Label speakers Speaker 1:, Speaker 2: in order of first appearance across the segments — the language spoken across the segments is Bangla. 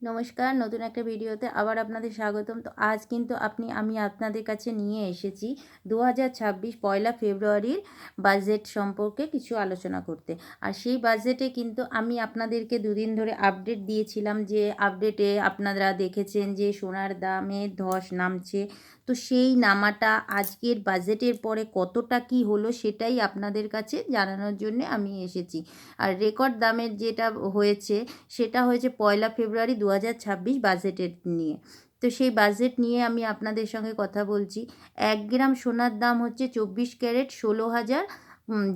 Speaker 1: নমস্কার, নতুন একটা ভিডিওতে আবার আপনাদের স্বাগতম। তো আজ কিন্তু আমি আপনাদের কাছে নিয়ে এসেছি ২০২৬ পয়লা ফেব্রুয়ারির বাজেট সম্পর্কে কিছু আলোচনা করতে। আর সেই বাজেটে কিন্তু আমি আপনাদেরকে দুদিন ধরে আপডেট দিয়েছিলাম, যে আপডেটে আপনারা দেখেছেন যে সোনার দামে ধস নামছে। তো সেই নামাটা আজকের বাজেটের পরে কতটা কী হলো সেটাই আপনাদের কাছে জানানোর জন্যে আমি এসেছি। আর রেকর্ড দামের যেটা হয়েছে সেটা হয়েছে পয়লা ফেব্রুয়ারি ২০২৬ বাজেটের নিয়ে। তো সেই বাজেট নিয়ে আমি আপনাদের সঙ্গে কথা বলছি। ১ গ্রাম সোনার দাম হচ্ছে ২৪ ক্যারেট ১৬,০০০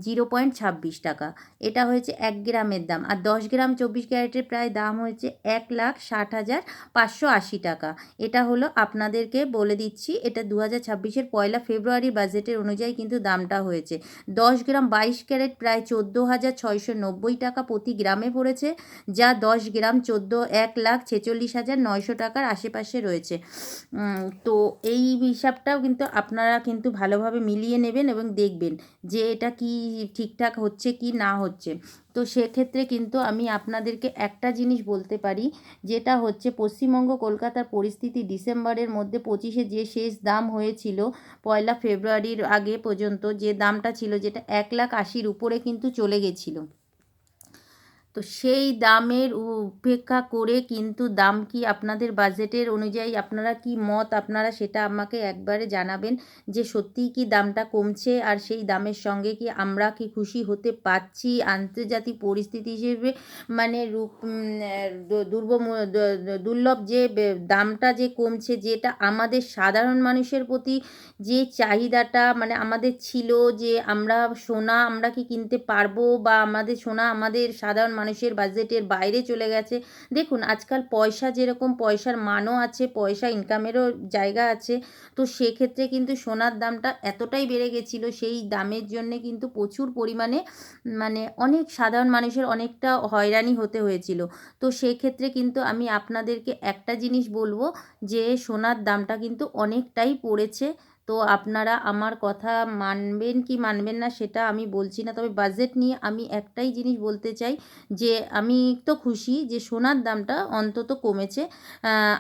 Speaker 1: 0.26 টাকা। এটা হয়েছে ১ গ্রামের দাম। আর ১০ গ্রাম ২৪ ক্যারেটের প্রায় দাম হয়েছে ১,৬০,৫৮০ টাকা। এটা হলো, আপনাদেরকে বলে দিচ্ছি, এটা ২০২৬-এর পয়লা ফেব্রুয়ারি বাজেটের অনুযায়ী কিন্তু দামটা হয়েছে। ১০ গ্রাম ২২ ক্যারেট প্রায় ১৪,৬৯০ টাকা প্রতি গ্রামে পড়েছে, যা ১০ গ্রাম ১,৪৬,৯০০ টাকার আশেপাশে রয়েছে। তো এই হিসাবটাও কিন্তু আপনারা কিন্তু ভালোভাবে মিলিয়ে নেবেন এবং দেখবেন যে এটা কি ঠিকঠাক হচ্ছে কি না হচ্ছে। তো সেক্ষেত্রে কিন্তু আমি আপনাদেরকে একটা জিনিস বলতে পারি, যেটা হচ্ছে পশ্চিমবঙ্গ কলকাতার পরিস্থিতি ডিসেম্বরের মধ্যে ২৫-এ যে শেষ দাম হয়েছিল, পয়লা ফেব্রুয়ারির আগে পর্যন্ত যে দামটা ছিল, যেটা ১,৮০,০০০ উপরে কিন্তু চলে গেছিলো। তো সেই দামের উপেক্ষা করে কিন্তু দাম কি আপনাদের বাজেটের অনুযায়ী আপনারা কি মত, আপনারা সেটা আমাকে একবারে জানাবেন যে সত্যিই কি দামটা কমছে, আর সেই দামের সঙ্গে কি আমরা কি খুশি হতে পারছি। আন্তর্জাতিক পরিস্থিতি হিসেবে মানে দুর্লভ যে দামটা যে কমছে, যেটা আমাদের সাধারণ মানুষের প্রতি যে চাহিদাটা মানে আমাদের ছিল, যে আমরা কি কিনতে পারবো, বা আমাদের সোনা আমাদের সাধারণ মানুষের বাজেটের বাইরে চলে গেছে। দেখুন, আজকাল পয়সা যেরকম, পয়সার মানও আছে, পয়সা ইনকামেরও জায়গা আছে। তো সেক্ষেত্রে কিন্তু সোনার দামটা এতটাই বেড়ে গেছিলো, সেই দামের জন্যে কিন্তু প্রচুর পরিমাণে মানে অনেক সাধারণ মানুষের অনেকটা হয়রানি হতে হয়েছিল। তো সেক্ষেত্রে কিন্তু আমি আপনাদেরকে একটা জিনিস বলবো, যে সোনার দামটা কিন্তু অনেকটাই পড়েছে। তো আপনারা আমার কথা মানবেন কি মানবেন না সেটা আমি বলছি না, তবে বাজেট নিয়ে আমি একটাই জিনিস বলতে চাই, যে আমি তো খুশি যে সোনার দামটা অন্তত কমেছে।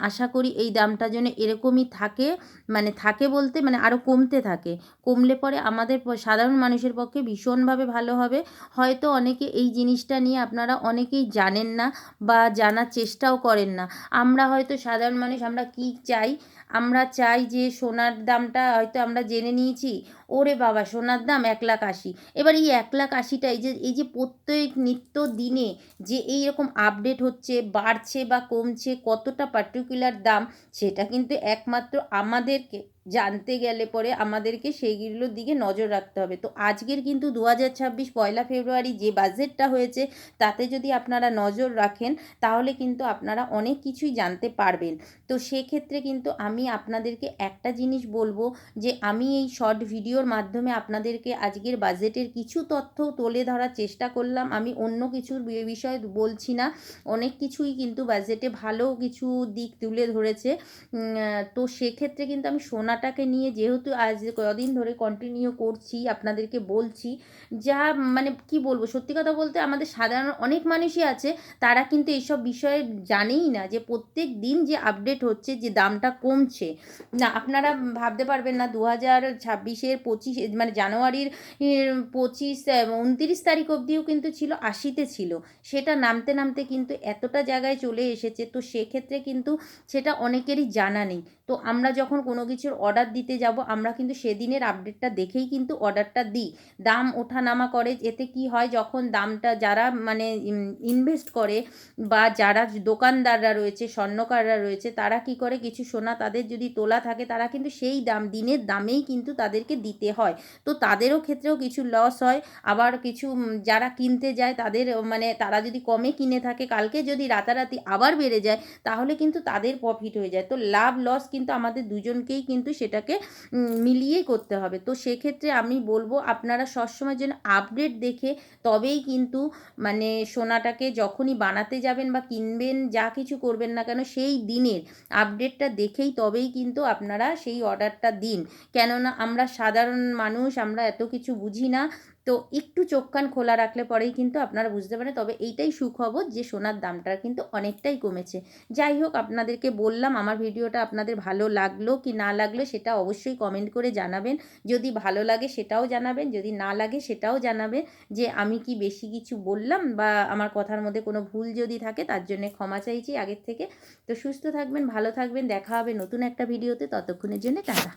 Speaker 1: আশা করি এই দামটা যেন এরকমই থাকে, মানে থাকে বলতে মানে আরও কমতে থাকে। কমলে পরে আমাদের সাধারণ মানুষের পক্ষে ভীষণভাবে ভালো হবে। হয়তো অনেকে এই জিনিসটা নিয়ে আপনারা অনেকেই জানেন না বা জানার চেষ্টাও করেন না। আমরা হয়তো সাধারণ মানুষ, আমরা কি চাই, আমরা চাই যে সোনার দামটা হয়তো আমরা জেনে নিয়েছি, ওরে বাবা সোনার দাম ১,৮০,০০০। এবার এই ১,৮০,০০০টা এই যে প্রত্যেক নিত্য দিনে যে এইরকম আপডেট হচ্ছে, বাড়ছে বা কমছে, কতটা পার্টিকুলার দাম, সেটা কিন্তু একমাত্র আমাদেরকে জানতে গেলে পরে আমাদেরকে সেইগুলোর দিকে নজর রাখতে হবে। তো আজকের কিন্তু ২০২৬ পয়লা ফেব্রুয়ারি যে বাজেটটা হয়েছে, তাতে যদি আপনারা নজর রাখেন, তাহলে কিন্তু আপনারা অনেক কিছুই জানতে পারবেন। তো সেক্ষেত্রে কিন্তু আমি আপনাদেরকে একটা জিনিস বলবো, যে আমি এই শর্ট ভিডিওর মাধ্যমে আপনাদেরকে আজকের বাজেটের কিছু তথ্য তুলে ধরার চেষ্টা করলাম। আমি অন্য কিছুর বিষয় বলছি না। অনেক কিছুই কিন্তু বাজেটে ভালো কিছু দিক তুলে ধরেছে। তো সেক্ষেত্রে কিন্তু আমি সোনাটাকে নিয়ে, যেহেতু আজ কদিন ধরে কন্টিনিউ করছি, আপনাদেরকে বলছি, যা মানে কি বলবো, সত্যি কথা বলতে আমাদের সাধারণ অনেক মানুষই আছে, তারা কিন্তু এইসব বিষয়ে জানেই না, যে প্রত্যেক দিন যে আপডেট হচ্ছে, যে দামটা কমছে না। আপনারা ভাবতে পারবেন না, ২০২৬-এর ২৫ মানে জানুয়ারির ২৫ ২৯ তারিখ অবধিও কিন্তু ছিল ৮০-তে ছিল। সেটা নামতে নামতে কিন্তু এতটা জায়গায় চলে এসেছে। তো সেক্ষেত্রে কিন্তু সেটা অনেকেরই জানা নেই। তো আমরা যখন কোনো কিছুর অর্ডার দিতে যাব, আমরা কিন্তু সেদিনের আপডেটটা দেখেই কিন্তু অর্ডারটা দিই। দাম ওঠানামা করে, এতে কি হয়, যখন দামটা যারা মানে ইনভেস্ট করে, বা যারা দোকানদাররা রয়েছে, স্বর্ণকাররা রয়েছে, তারা কি করে, কিছু সোনা তাদের যদি তোলা থাকে, তারা কিন্তু সেই দিনের দামেই কিন্তু তাদেরকে দিতে হয়। তো তাদেরও ক্ষেত্রেও কিছু লস হয়। আবার কিছু যারা কিনতে যায়, তাদের মানে তারা যদি কমে কিনে থাকে, কালকে যদি রাতারাতি আবার বেড়ে যায়, তাহলে কিন্তু তাদের প্রফিট হয়ে যায়। তো লাভ লস কিন্তু আমাদের দুজনকেই কিন্তু সেটাকে মিলিয়েই করতে হবে। তো সেক্ষেত্রে আমি বলবো, আপনারা সবসময় যেন আপডেট দেখে তবেই কিন্তু মানে সোনাটাকে যখনই বানাতে যাবেন বা কিনবেন, যা কিছু করবেন না কেন, সেই দিনের আপডেটটা দেখেই তবেই কিন্তু আপনারা সেই অর্ডারটা দিন। কেননা আমরা সাধারণ মানুষ, আমরা এত কিছু বুঝি না। তো একটু চোখ কান খোলা রাখলে পরেই কিন্তু আপনারা বুঝতে পারেন। তবে এইটাই সুখবর যে সোনার দামটা কিন্তু অনেকটাই কমেছে। যাই হোক, আপনাদেরকে বললাম, আমার ভিডিওটা আপনাদের ভালো লাগলো কি না লাগলো সেটা অবশ্যই কমেন্ট করে জানাবেন। যদি ভালো লাগে সেটাও জানাবেন, যদি না লাগে সেটাও জানাবেন যে আমি কি বেশি কিছু বললাম বা আমার কথার মধ্যে কোনো ভুল যদি থাকে তার জন্যে ক্ষমা চাইছি আগের থেকে। তো সুস্থ থাকবেন, ভালো থাকবেন, দেখা হবে নতুন একটা ভিডিওতে। ততক্ষণের জন্য টাটা।